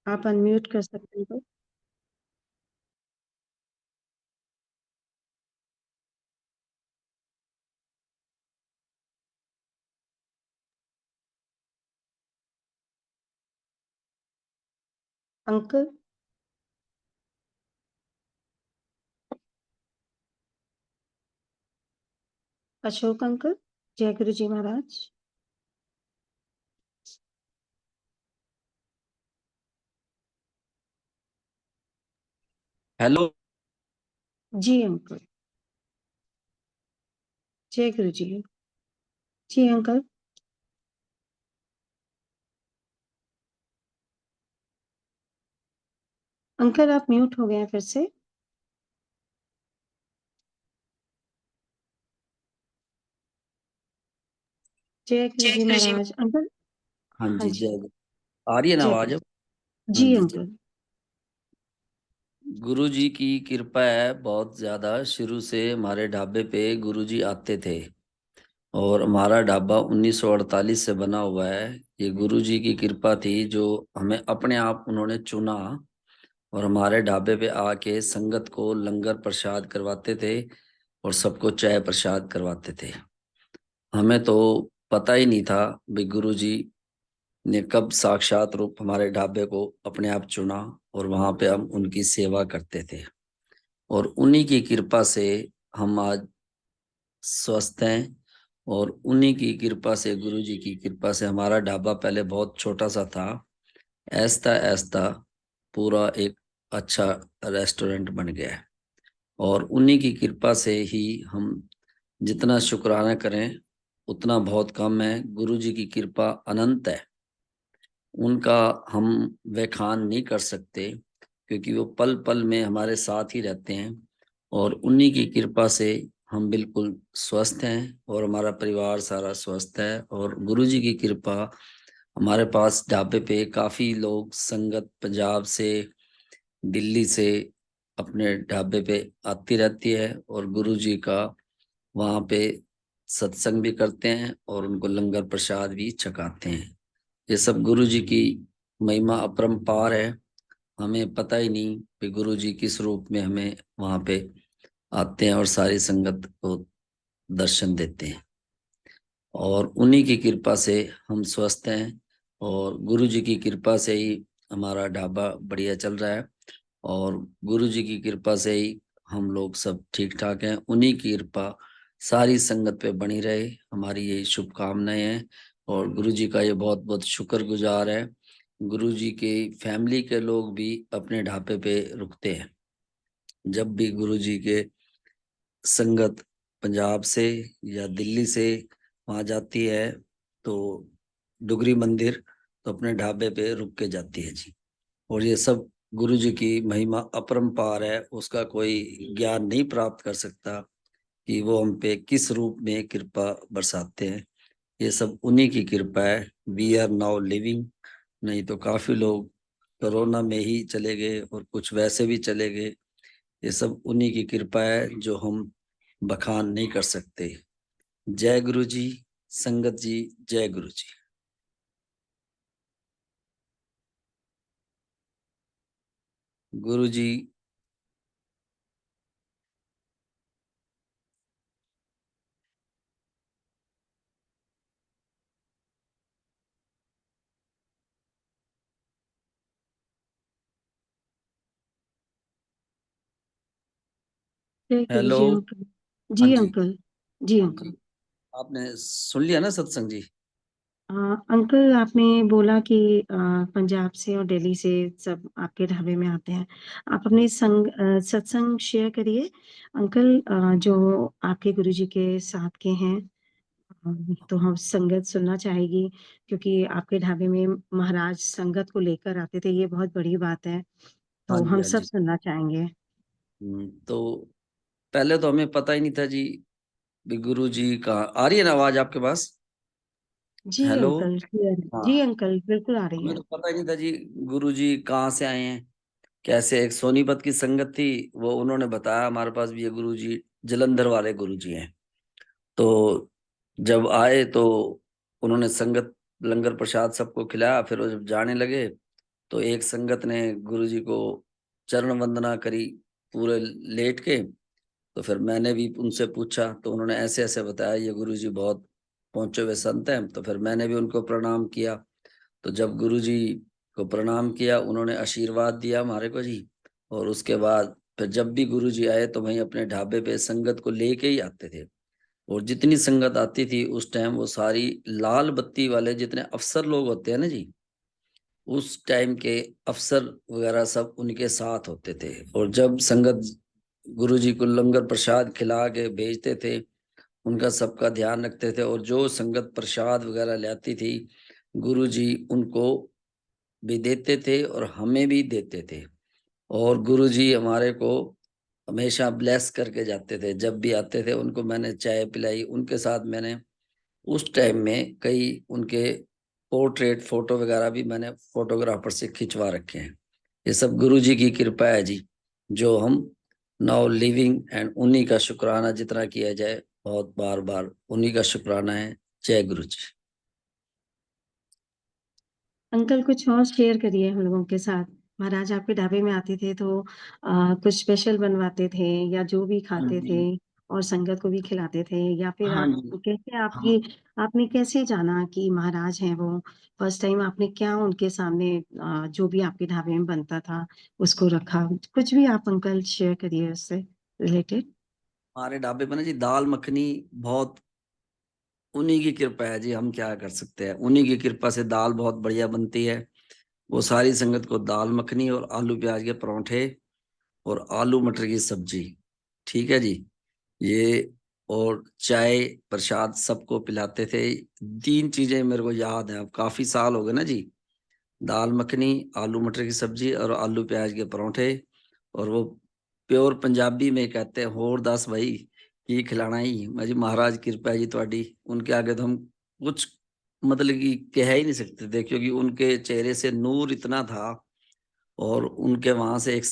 आप अनम्यूट कर सकते हो। अंकल, अशोक अंकल, जय गुरु जी महाराज। हेलो। जी अंकल, जय गुरु जी। जी अंकल। अंकल आप म्यूट हो गए हैं फिर से। जय गुरु जी महाराज अंकल। हाँ हाँ जी, जी। जय। आ रही है ना जय आवाज गुरु अब? जी। हाँ जी जी, जय। अंकल। गुरु जी की कृपा है बहुत ज्यादा। शुरू से हमारे ढाबे पे गुरु जी आते थे, और हमारा ढाबा 1948 से बना हुआ है। ये गुरु जी की कृपा थी जो हमें अपने आप उन्होंने चुना, और हमारे ढाबे पे आके संगत को लंगर प्रसाद करवाते थे और सबको चाय प्रसाद करवाते थे। हमें तो पता ही नहीं था भाई गुरु जी ने कब साक्षात रूप हमारे ढाबे को अपने आप चुना, और वहां पे हम उनकी सेवा करते थे। और उन्हीं की कृपा से हम आज स्वस्थ हैं, और उन्हीं की कृपा से, गुरु जी की कृपा से हमारा ढाबा पहले बहुत छोटा सा था, ऐसा ऐसा पूरा एक अच्छा रेस्टोरेंट बन गया है। और उन्हीं की कृपा से ही हम जितना शुक्राना करें उतना बहुत कम है। गुरु जी की कृपा अनंत है, उनका हम व्याख्यान नहीं कर सकते, क्योंकि वो पल पल में हमारे साथ ही रहते हैं। और उन्हीं की कृपा से हम बिल्कुल स्वस्थ हैं, और हमारा परिवार सारा स्वस्थ है। और गुरु जी की कृपा, हमारे पास ढाबे पे काफी लोग संगत पंजाब से, दिल्ली से अपने ढाबे पे आती रहती है, और गुरु जी का वहाँ पे सत्संग भी करते हैं और उनको लंगर प्रसाद भी छकाते हैं। ये सब गुरु जी की महिमा अपरंपार है। हमें पता ही नहीं कि गुरु जी किस रूप में हमें वहां पे आते हैं और सारी संगत को दर्शन देते हैं। और उन्हीं की कृपा से हम स्वस्थ हैं, और गुरु जी की कृपा से ही हमारा ढाबा बढ़िया चल रहा है। और गुरु जी की कृपा से ही हम लोग सब ठीक ठाक हैं। उन्हीं की कृपा सारी संगत पे बनी रहे, हमारी यही शुभकामनाएं हैं। और गुरु जी का ये बहुत बहुत शुक्रगुजार है। गुरु जी के फैमिली के लोग भी अपने ढाबे पे रुकते हैं। जब भी गुरु जी के संगत पंजाब से या दिल्ली से वहां जाती है, तो डुगरी मंदिर, तो अपने ढाबे पे रुक के जाती है जी। और ये सब गुरु जी की महिमा अपरंपार है, उसका कोई ज्ञान नहीं प्राप्त कर सकता कि वो हम पे किस रूप में कृपा बरसाते हैं। ये सब उन्हीं की कृपा है। वी आर नाउ लिविंग, नहीं तो काफी लोग कोरोना में ही चले गए और कुछ वैसे भी चले गए। ये सब उन्हीं की कृपा है जो हम बखान नहीं कर सकते। जय गुरु जी। संगत जी, जय गुरु जी। गुरु जी। जय गुरु हेलो। जी अंकल। हाँ जी जी। अंकल। जी हाँ अंकल। जी, आपने सुन लिया ना सत्संग जी? अंकल आपने बोला कि पंजाब से और दिल्ली से सब आपके ढाबे में आते हैं। आप अपने सत्संग शेयर करिए अंकल, जो आपके गुरुजी के साथ के हैं। तो हम संगत सुनना चाहेगी, क्योंकि आपके ढाबे में महाराज संगत को लेकर आते थे, ये बहुत बड़ी बात है। हाँ तो जी, हम हाँ सब जी। सुनना चाहेंगे। तो पहले तो हमें पता ही नहीं था जी भी गुरु जी का। आ रही है ना आवाज आपके पास? जी हेलो। अंकल, क्लियर है। हाँ। जी अंकल, बिल्कुल आ रही हमें है। तो पता ही नहीं था जी गुरु जी कहाँ से आए हैं, कैसे। एक सोनीपत की संगत थी, वो उन्होंने बताया हमारे पास भी ये गुरु जी जलंधर वाले गुरु जी हैं। तो जब आए तो उन्होंने संगत लंगर प्रसाद सबको खिलाया। फिर वो जब जाने लगे तो एक संगत ने गुरुजी को चरण वंदना करी पूरे लेट के। तो फिर मैंने भी उनसे पूछा, तो उन्होंने ऐसे ऐसे बताया ये गुरुजी बहुत पहुंचे हुए संत हैं। तो फिर मैंने भी उनको प्रणाम किया। तो जब गुरुजी को प्रणाम किया, उन्होंने आशीर्वाद दिया हमारे को जी। और उसके बाद फिर जब भी गुरुजी आए तो वहीं अपने ढाबे पे संगत को लेके ही आते थे। और जितनी संगत आती थी उस टाइम, वो सारी लाल बत्ती वाले जितने अफसर लोग होते हैं ना जी, उस टाइम के अफसर वगैरह सब उनके साथ होते थे। और जब संगत गुरुजी को लंगर प्रसाद खिला के भेजते थे, उनका सबका ध्यान रखते थे। और जो संगत प्रसाद वगैरह लाती थी, गुरुजी उनको भी देते थे और हमें भी देते थे। और गुरुजी हमारे को हमेशा ब्लेस करके जाते थे। जब भी आते थे उनको मैंने चाय पिलाई, उनके साथ मैंने उस टाइम में कई उनके पोर्ट्रेट फोटो वगैरह भी मैंने फोटोग्राफर से खिंचवा रखे हैं। ये सब गुरु जी की कृपा है जी, जो हम नाउ लिविंग। एंड उन्हीं का शुक्राना जितना किया जाए, बहुत बार बार उन्हीं का शुक्राना है। जय गुरु जी। अंकल कुछ और शेयर करिए हम लोगों के साथ। महाराज आपके ढाबे में आते थे तो कुछ स्पेशल बनवाते थे या जो भी हाँ खाते थे जी। और संगत को भी खिलाते थे, या फिर हाँ आप जी। कैसे हाँ, आपकी आपने कैसे जाना कि महाराज हैं वो? फर्स्ट टाइम आपने क्या उनके सामने जो भी आपके ढाबे में बनता था उसको रखा? कुछ भी आप अंकल शेयर करिए उससे रिलेटेड। हमारे ढाबे पर ना जी दाल मखनी बहुत उन्हीं की कृपा है जी। हम क्या कर सकते हैं, उन्हीं की कृपा से दाल बहुत बढ़िया बनती है। वो सारी संगत को दाल मखनी और आलू प्याज के परोंठे और आलू मटर की सब्जी, ठीक है जी, ये और चाय प्रसाद सबको पिलाते थे। 3 चीजें मेरे को याद है, अब काफी साल हो गए ना जी। दाल मखनी, आलू मटर की सब्जी और आलू प्याज के परोंठे। और वो प्योर पंजाबी में कहते हैं, होर दस भाई की खिलाना ही। मैं जी महाराज कृपा है जी ਤੁਹਾਡੀ। उनके आगे तो हम कुछ मतलब कि कह ही नहीं सकते थे, क्योंकि उनके चेहरे से नूर इतना था। और उनके वहां से एक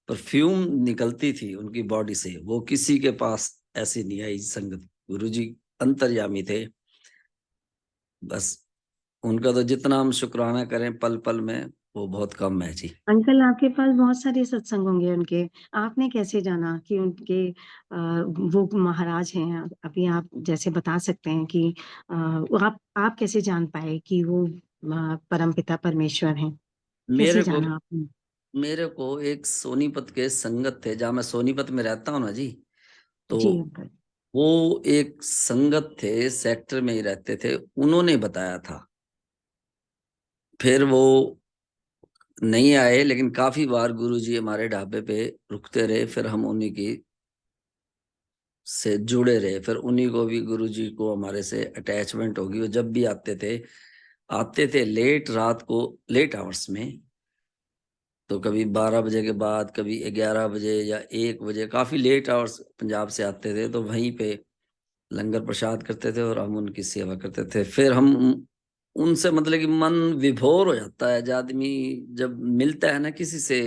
परफ्यूम निकलती थी उनकी बॉडी से, वो किसी के पास ऐसी नहीं आई संगत। गुरुजी अंतर्यामी थे बस। उनका तो जितना हम शुक्राना करें पल पल में, वो बहुत कम है जी। अंकल आपके पास बहुत सारे सत्संग होंगे उनके, आपने कैसे जाना कि उनके वो महाराज हैं? अभी आप जैसे बता सकते हैं कि वो आप कैसे जान पाए कि वो परमपिता परमेश्वर हैं? कैसे मेरे को जाना आपने? मेरे को एक सोनीपत के संगत थे, जहाँ मैं सोनीपत में रहता हूँ ना जी। तो जी अंकल। वो एक संगत थे, सेक्टर में ही रहते थे, उन्होंने बताया था। फिर वो नहीं आए, लेकिन काफी बार गुरुजी हमारे ढाबे पे रुकते रहे। फिर हम उन्हीं की से जुड़े रहे। फिर उन्हीं को भी गुरुजी को हमारे से अटैचमेंट होगी। वो जब भी आते थे लेट रात को, लेट आवर्स में। तो कभी 12 बजे के बाद, कभी 11 बजे या 1 बजे, काफी लेट आवर्स पंजाब से आते थे। तो वहीं पे लंगर प्रसाद करते थे और हम उनकी सेवा करते थे। फिर हम उनसे मतलब कि मन विभोर हो जाता है जब आदमी जब मिलता है ना किसी से,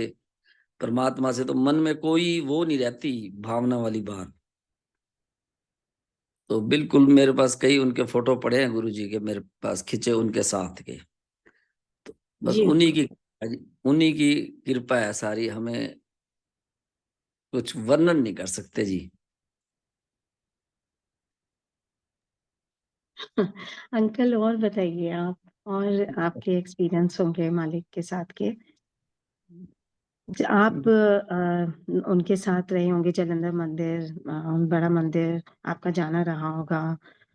परमात्मा से, तो मन में कोई वो नहीं रहती भावना वाली बात। तो बिल्कुल मेरे पास कई उनके फोटो पड़े हैं गुरु जी के, मेरे पास खिंचे उनके साथ के। बस जी अंकल। उन्हीं की कृपा है सारी, हमें कुछ वर्णन नहीं कर सकते जी। अंकल और बताइए आप, और आपके एक्सपीरियंस होंगे मालिक के साथ के। आप उनके साथ रहे होंगे जालंधर मंदिर, बड़ा मंदिर आपका जाना रहा होगा।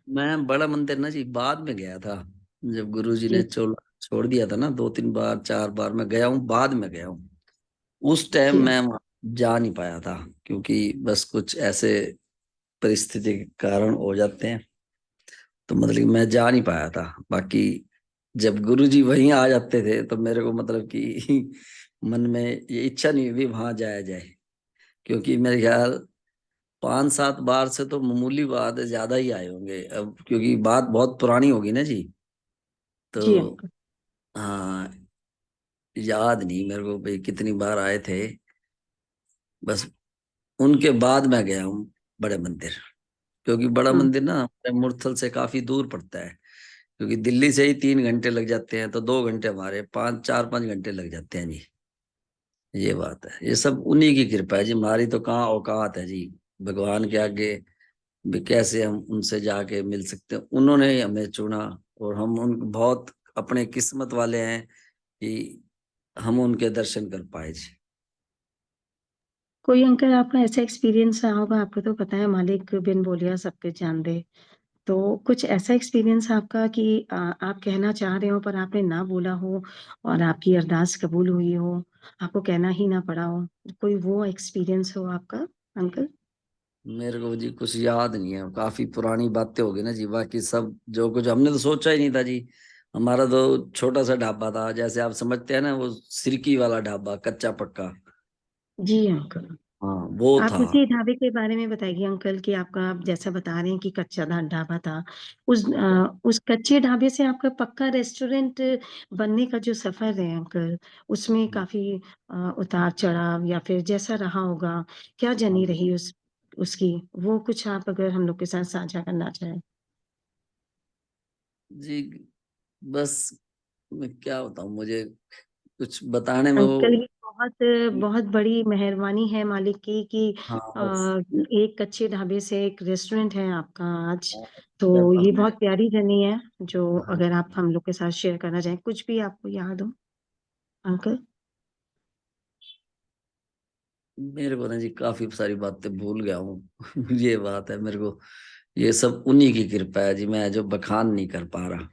मैं बड़ा मंदिर ना जी बाद में गया था, जब गुरुजी ने जी छोड़ छोड़ दिया था ना, 2-3 बार 4 बार मैं गया हूँ, बाद में गया हूँ। उस टाइम जी मैं वहाँ जा नहीं पाया था, क्योंकि बस कुछ ऐसे परिस्थिति के कारण हो जाते हैं। तो मतलब कि मैं जा नहीं पाया था। बाकी जब गुरुजी वहीं आ जाते थे तो मेरे को मतलब कि मन में ये इच्छा नहीं हुई वहां जाया जाए। क्योंकि मेरे ख्याल 5-7 बार से तो मामूली बात है, ज्यादा ही आए होंगे अब, क्योंकि बात बहुत पुरानी होगी ना जी। तो जी अंकल। हाँ, याद नहीं मेरे को भाई कितनी बार आए थे। बस उनके बाद मैं गया हूँ बड़े मंदिर। क्योंकि बड़ा हाँ मंदिर ना हमारे मुरथल से काफी दूर पड़ता है। क्योंकि दिल्ली से ही 3 घंटे लग जाते हैं, तो 2 घंटे हमारे 4-5 घंटे लग जाते हैं जी। ये बात है, ये सब उन्हीं की कृपा है जी, हमारी तो कहाँ औकात है जी भगवान के आगे भी, कैसे हम उनसे जाके मिल सकते हैं। उन्होंने ही हमें चुना, और हम उन बहुत अपने किस्मत वाले हैं कि हम उनके दर्शन कर पाए जी। कोई अंकल आपका ऐसा एक्सपीरियंस रहा होगा, आपको तो पता है मालिक बिन बोलिया सब कुछ जान दे, तो कुछ ऐसा एक्सपीरियंस आपका कि आप कहना चाह रहे हो पर आपने ना बोला हो और आपकी अरदास कबूल हुई हो, आपको कहना ही ना पड़ा हो, कोई वो एक्सपीरियंस हो आपका अंकल? मेरे को जी कुछ याद नहीं है, काफी पुरानी बातें हो गई ना जी। बाकी सब जो कुछ हमने तो सोचा ही नहीं था जी। हमारा तो छोटा सा ढाबा था, जैसे आप समझते हैं ना, वो सिरकी वाला ढाबा, कच्चा पक्का। जी अंकल। हाँ वो आप था। उसी ढाबे के बारे में बताइए अंकल कि आपका, आप जैसा बता रहे हैं कि कच्चा ढाबा था, उस कच्चे ढाबे से आपका पक्का रेस्टोरेंट बनने का जो सफर है अंकल, उसमें काफी उतार चढ़ाव या फिर जैसा रहा होगा, क्या जर्नी हाँ रही उसकी, वो कुछ आप अगर हम लोग के साथ साझा करना चाहें। जी, बस मैं क्या बताऊं, मुझे कुछ बताने में अंकल वो। ये बहुत बहुत बड़ी मेहरबानी है मालिक की कि हाँ अ, बस। एक कच्चे ढाबे से एक रेस्टोरेंट है आपका आज, हाँ, तो पेपर ये में। बहुत प्यारी जर्नी है जो हाँ, अगर आप हम लोग के साथ शेयर करना चाहें, कुछ भी आपको याद हो अंकल। मेरे को ना जी काफी सारी बातें भूल गया हूँ। ये बात है मेरे को। ये सब उन्हीं की कृपा है जी, मैं जो बखान नहीं कर पा रहा,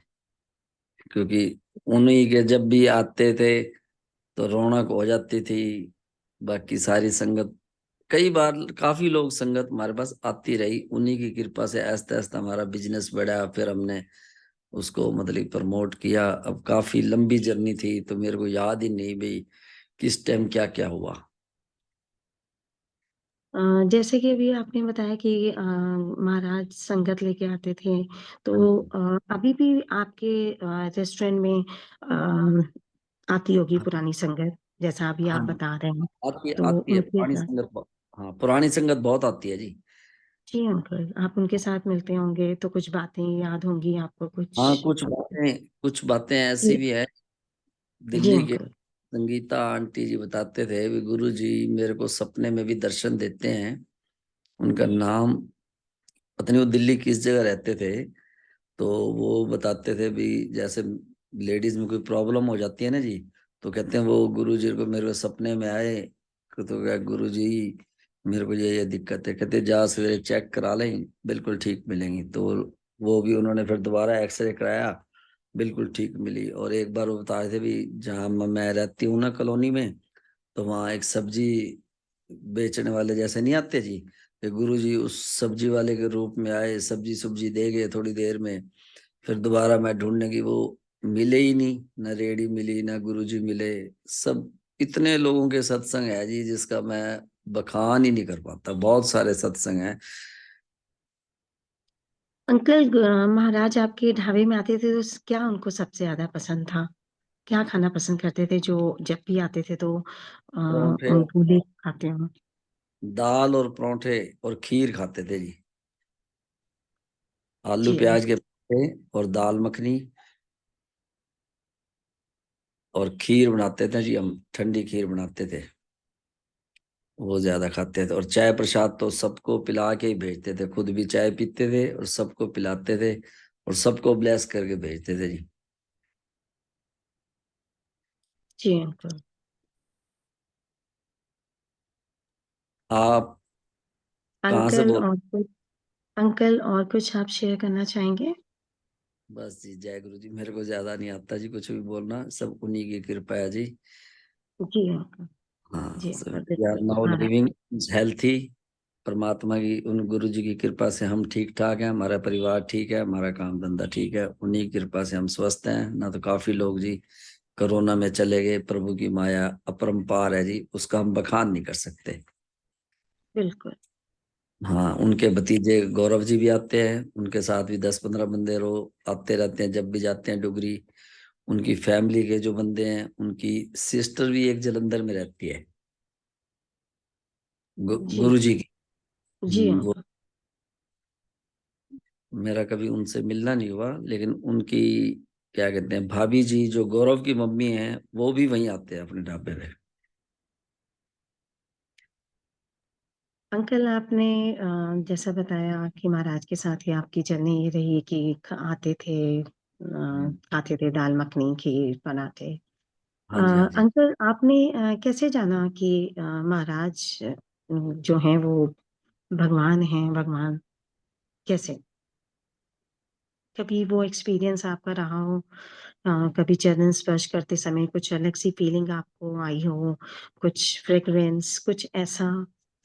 क्योंकि उन्हीं के जब भी आते थे तो रौनक हो जाती थी। बाकी सारी संगत, कई बार काफी लोग संगत हमारे पास आती रही, उन्हीं की कृपा से आहिस्ता आहिस्ता हमारा बिजनेस बढ़ा, फिर हमने उसको मतलब प्रमोट किया। अब काफी लंबी जर्नी थी, तो मेरे को याद ही नहीं भाई किस टाइम क्या क्या हुआ। जैसे कि अभी आपने बताया कि महाराज संगत लेके आते थे, हाँ तो जी। अभी भी आपके रेस्टोरेंट में आती होगी हाँ पुरानी संगत, जैसा अभी आप हाँ जी, बता रहे हैं, आती तो आती है उनके पुरानी साथ। संगत हाँ पुरानी संगत बहुत आती है जी। जी अंकल, आप उनके साथ मिलते होंगे तो कुछ बातें याद होंगी आपको हाँ कुछ। कुछ बातें ऐसी जी। भी है। जी दिल्ली के अंकल। संगीता आंटी जी बताते थे भी, गुरु जी मेरे को सपने में भी दर्शन देते हैं। उनका नाम पता नहीं, वो दिल्ली किस जगह रहते थे। तो वो बताते थे भी, जैसे लेडीज में कोई प्रॉब्लम हो जाती है ना जी, तो कहते हैं वो गुरु जी को मेरे को सपने में आए। तो क्या गुरु जी मेरे को ये दिक्कत है, कहते जा सवेरे चेक करा लें बिल्कुल ठीक मिलेंगी। तो वो भी उन्होंने फिर दोबारा एक्सरे कराया, बिल्कुल ठीक मिली। और एक बार वो बताए थे भी, जहाँ मैं रहती हूँ ना कॉलोनी में, तो वहाँ एक सब्जी बेचने वाले जैसे नहीं आते जी, कि गुरु जी उस सब्जी वाले के रूप में आए, सब्जी सुब्जी दे गए थोड़ी देर में। फिर दोबारा मैं ढूंढने की, वो मिले ही नहीं, ना रेडी मिली ना गुरुजी मिले। सब इतने लोगों के सत्संग है जी जिसका मैं बखान ही नहीं कर पाता, बहुत सारे सत्संग हैं। अंकल, महाराज आपके ढाबे में आते थे तो क्या उनको सबसे ज्यादा पसंद था, क्या खाना पसंद करते थे जो जब भी आते थे तो परोंठे, उनको ले खाते हो? दाल और परोंठे और खीर खाते थे जी। आलू जी प्याज के पराठे और दाल मखनी और खीर बनाते थे जी, हम ठंडी खीर बनाते थे, वो ज्यादा खाते थे। और चाय प्रसाद तो सबको पिला के ही भेजते थे, खुद भी चाय पीते थे और सबको पिलाते थे, और सबको ब्लेस करके भेजते थे जी। जी अंकल। आप कहाँ से अंकल बोल। और कुछ, अंकल और कुछ आप शेयर करना चाहेंगे? बस जी, जय गुरु जी, मेरे को ज्यादा नहीं आता जी कुछ भी बोलना, सब उन्हीं की कृपा है जी। जी अंकल। हाँ, जी सब अंकल, वी आर बिल्कुल नाउ महाराज। Living healthy. परमात्मा की, उन गुरु जी की कृपा से हम ठीक ठाक हैं, हमारा परिवार ठीक है, हमारा काम धंधा ठीक है, उन्हीं की कृपा से हम स्वस्थ हैं। ना तो काफी लोग जी कोरोना में चले गए, प्रभु की माया अपरंपार है जी, उसका हम बखान नहीं कर सकते। बिल्कुल। हाँ, उनके भतीजे गौरव जी भी आते हैं, उनके साथ भी 10-15 बंदे रो आते रहते हैं जब भी जाते हैं डुगरी। उनकी फैमिली के जो बंदे हैं, उनकी सिस्टर भी एक जलंधर में रहती है, जी। गुरु जी की। जी वो अंकल। मेरा कभी उनसे मिलना नहीं हुआ, लेकिन उनकी क्या कहते हैं, भाभी जी जो गौरव की मम्मी हैं, वो भी वहीं आते हैं अपने ढाबे पे। अंकल आपने जैसा बताया कि महाराज के साथ ही आपकी जर्नी ये रही कि आते थे, खाते थे दाल मखनी, खीर बनाते। हाँ जी, हाँ जी। अंकल आपने कैसे जाना कि महाराज जो हैं वो भगवान हैं, भगवान कैसे? कभी वो एक्सपीरियंस आपका रहा हो, कभी चरण स्पर्श करते समय कुछ अलग सी फीलिंग आपको आई हो, कुछ फ्रेग्रेंस, कुछ ऐसा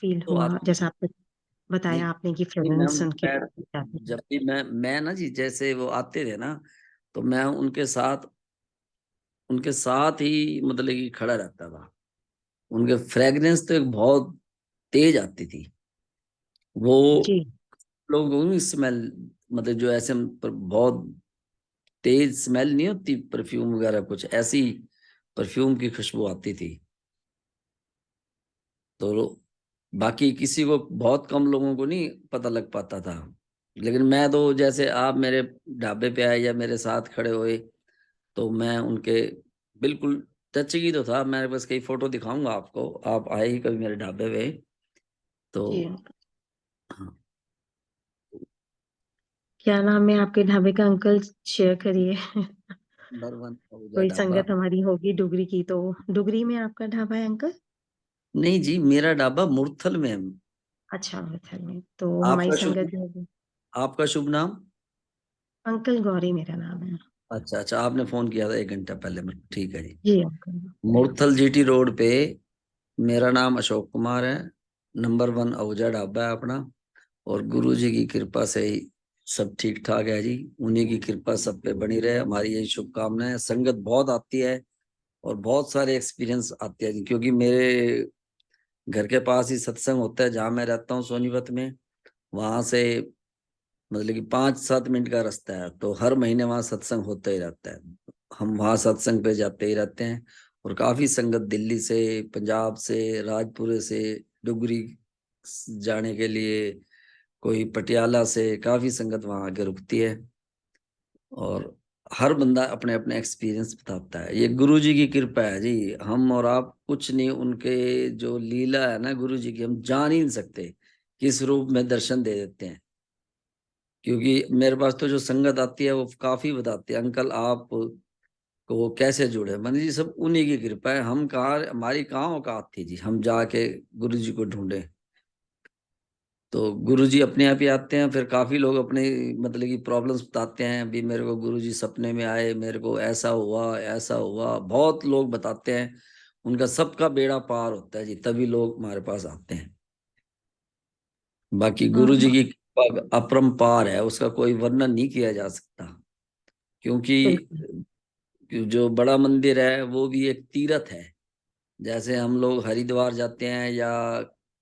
फील तो हुआ आप, जैसा आपने नहीं बताया आपने कि नहीं मैम, फ्रेग्रेंस सुन के मैं जाती है। जब भी मैं ना जी, जैसे वो आते थे ना, तो मैं उनके साथ ही मतलब कि खड़ा रहता था। उनके फ्रेग्रेंस तो एक बहुत तेज आती थी। वो जी। लोग स्मेल, मतलब जो ऐसे बहुत तेज स्मेल नहीं होती, परफ्यूम वगैरह कुछ ऐसी परफ्यूम की खुशबू आती थी। तो बाकी किसी को, बहुत कम लोगों को नहीं पता लग पाता था। लेकिन मैं तो, जैसे आप मेरे ढाबे पे आए या मेरे साथ खड़े हुए, तो मैं उनके बिल्कुल टच ही तो था। मेरे पास कई फोटो दिखाऊंगा आपको, आप आए ही कभी मेरे ढाबे पे तो। जी। हाँ, क्या नाम है आपके ढाबे का अंकल, शेयर करिए। नंबर 1 ओजा कोई ढाबा। संगत हमारी होगी डुगरी की तो। डुगरी में आपका ढाबा है अंकल? नहीं जी, मेरा ढाबा मुरथल में है। अच्छा, मिथल में तो हमारी आपका संगत शुभ जो होगी। आपका शुभ नाम? अंकल गौरी मेरा नाम है। अच्छा अच्छा, आपने फोन किया था 1 घंटा पहले मेरे को, ठीक है जी। जी अंकल। मुरथल जीटी रोड पे। मेरा नाम अशोक कुमार है। नंबर 1 ओजा ढाबा है अपना। और गुरु जी की कृपा से ही सब ठीक ठाक है जी। उन्हीं की कृपा सब पे बनी रहे, हमारी यही शुभकामनाएं। संगत बहुत आती है और बहुत सारे एक्सपीरियंस आते हैं जी, क्योंकि मेरे घर के पास ही सत्संग होता है जहाँ मैं रहता हूँ, सोनीपत में। वहां से मतलब कि 5-7 मिनट का रास्ता है, तो हर महीने वहां सत्संग होता ही रहता है। हम वहां सत्संग पे जाते ही रहते हैं। और काफी संगत दिल्ली से, पंजाब से, राजपुरे से, डुगरी जाने के लिए, कोई पटियाला से, काफी संगत वहां आके रुकती है। और हर बंदा अपने अपने एक्सपीरियंस बताता है। ये गुरु जी की कृपा है जी। हम और आप कुछ नहीं, उनके जो लीला है ना गुरु जी की, हम जान ही नहीं सकते किस रूप में दर्शन दे देते हैं। क्योंकि मेरे पास तो जो संगत आती है वो काफी बताती है, अंकल आप को कैसे जुड़े। मन जी सब उन्हीं की कृपा है। हम कहाँ, हमारी कहाँ औकात थी जी हम जाके गुरु जी को ढूंढे। तो गुरु जी अपने आप ही आते हैं। फिर काफी लोग अपने मतलब की प्रॉब्लम्स बताते हैं, अभी मेरे को गुरु जी सपने में आए, मेरे को ऐसा हुआ ऐसा हुआ, बहुत लोग बताते हैं। उनका सबका बेड़ा पार होता है जी, तभी लोग हमारे पास आते हैं। बाकी गुरु जी हाँ, की कृपा अपरंपार है, उसका कोई वर्णन नहीं किया जा सकता। क्योंकि बिल्कुल। जो बड़ा मंदिर है वो भी एक तीर्थ है। जैसे हम लोग हरिद्वार जाते हैं या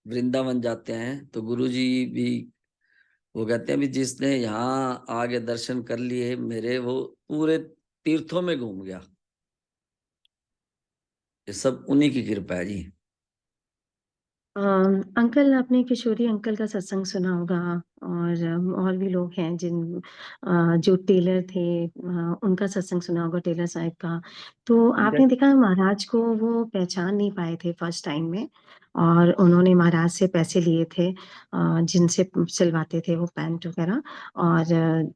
वृंदावन जाते हैं, तो गुरु जी भी वो कहते हैं भी जिसने यहाँ आगे दर्शन कर लिए मेरे, वो पूरे तीर्थों में घूम गया। ये सब उन्हीं की कृपा है जी। अंकल आपने किशोरी अंकल का सत्संग सुना होगा, और भी लोग हैं जो टेलर थे, उनका सत्संग सुना होगा, टेलर साहब का। तो आपने देखा महाराज को वो पहचान नहीं पाए थे फर्स्ट टाइम में, और उन्होंने महाराज से पैसे लिए थे, जिनसे सिलवाते थे वो पैंट वगैरह। और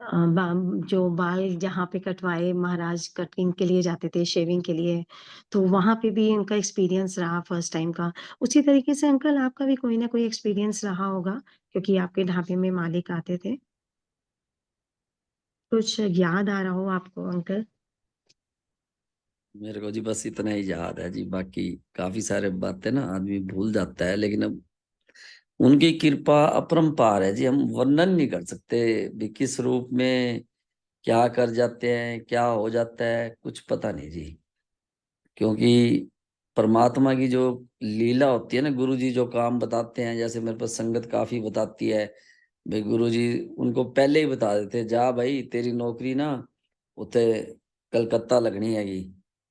जो बाल जहाँ पे कटवाए महाराज, कटिंग के लिए जाते थे, शेविंग के लिए, तो वहां पे भी उनका एक्सपीरियंस रहा फर्स्ट टाइम का। उसी तरीके से अंकल आपका भी कोई ना कोई एक्सपीरियंस रहा होगा, क्योंकि आपके ढाबे में मालिक आते थे। कुछ याद आ रहा हो आपको अंकल? मेरे को जी बस इतना ही याद है जी, बाकी काफी सारे बातें ना आदमी भूल जाता है। लेकिन अब उनकी कृपा अपरंपार है जी, हम वर्णन नहीं कर सकते भी किस रूप में क्या कर जाते हैं, क्या हो जाता है, कुछ पता नहीं जी। क्योंकि परमात्मा की जो लीला होती है ना, गुरु जी जो काम बताते हैं, जैसे मेरे पास संगत काफी बताती है भाई, गुरु जी उनको पहले ही बता देते, जा भाई तेरी नौकरी ना उते कलकत्ता लगनी हैगी।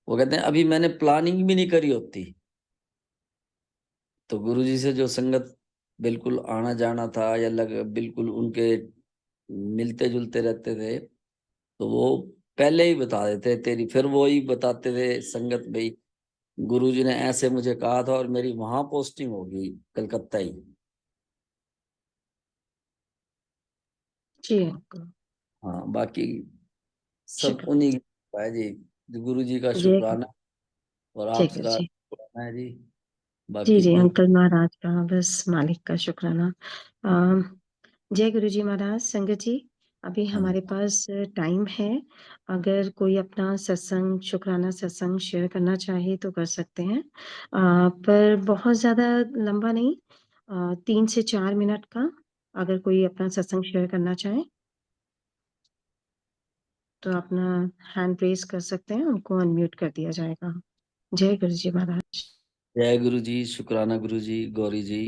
वो कहते हैं अभी मैंने प्लानिंग भी नहीं करी होती। तो गुरु जी से जो संगत बिल्कुल आना जाना था, या लग बिल्कुल उनके मिलते जुलते रहते थे, तो वो पहले ही बता देते तेरी, फिर वो ही बताते थे संगत भाई गुरुजी ने ऐसे मुझे कहा था, और मेरी वहां पोस्टिंग होगी कलकत्ता ही। जी अंकल। हाँ, बाकी सब शुक्र। उन्हीं की कृपा है जी, गुरु जी का जय शुक्राना, और ठीक है आपका जी। शुक्राना है जी। जी, बाकी जी गुरु। अंकल महाराज का बस मालिक का शुक्राना। अ, जय गुरु जी महाराज। संगत जी, अभी हाँ जी। हमारे पास टाइम है। अगर कोई अपना सत्संग, शुक्राना सत्संग शेयर करना चाहे तो कर सकते हैं। पर बहुत ज़्यादा लंबा नहीं, 3 से 4 मिनट का। अगर कोई अपना सत्संग शेयर करना चाहे तो अपना हैंड रेज़ कर सकते हैं, उनको अनम्यूट कर दिया जाएगा। जय गुरु जी महाराज। जय गुरु जी, शुक्राना गुरु जी, गौरी जी।